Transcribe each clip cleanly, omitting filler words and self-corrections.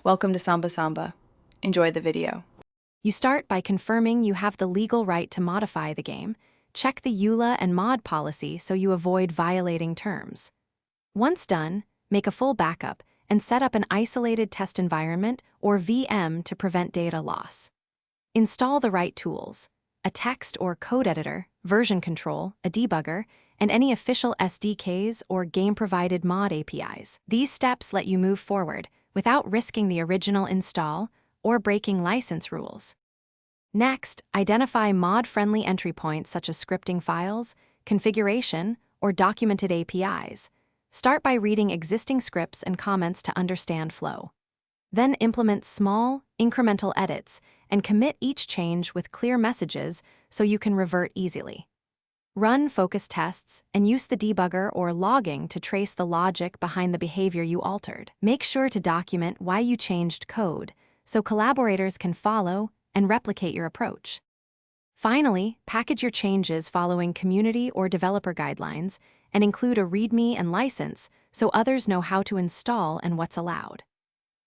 Welcome to Samba Samba. Enjoy the video. You start by confirming you have the legal right to modify the game. Check the EULA and mod policy so you avoid violating terms. Once done, make a full backup and set up an isolated test environment or VM to prevent data loss. Install the right tools: a text or code editor, version control, a debugger, and any official SDKs or game-provided mod APIs. These steps let you move forward without risking the original install or breaking license rules. Next, identify mod-friendly entry points such as scripting files, configuration, or documented APIs. Start by reading existing scripts and comments to understand flow. Then implement small, incremental edits and commit each change with clear messages so you can revert easily. Run focus tests and use the debugger or logging to trace the logic behind the behavior you altered. Make sure to document why you changed code so collaborators can follow and replicate your approach. Finally, package your changes following community or developer guidelines and include a README and license so others know how to install and what's allowed.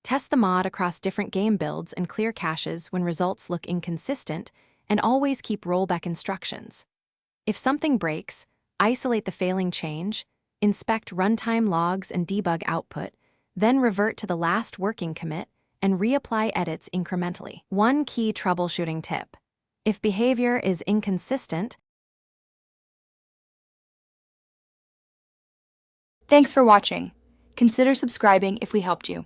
Test the mod across different game builds and clear caches when results look inconsistent, and always keep rollback instructions. If something breaks, isolate the failing change, inspect runtime logs and debug output, then revert to the last working commit and reapply edits incrementally. One key troubleshooting tip: if behavior is inconsistent. Thanks for watching. Consider subscribing if we helped you.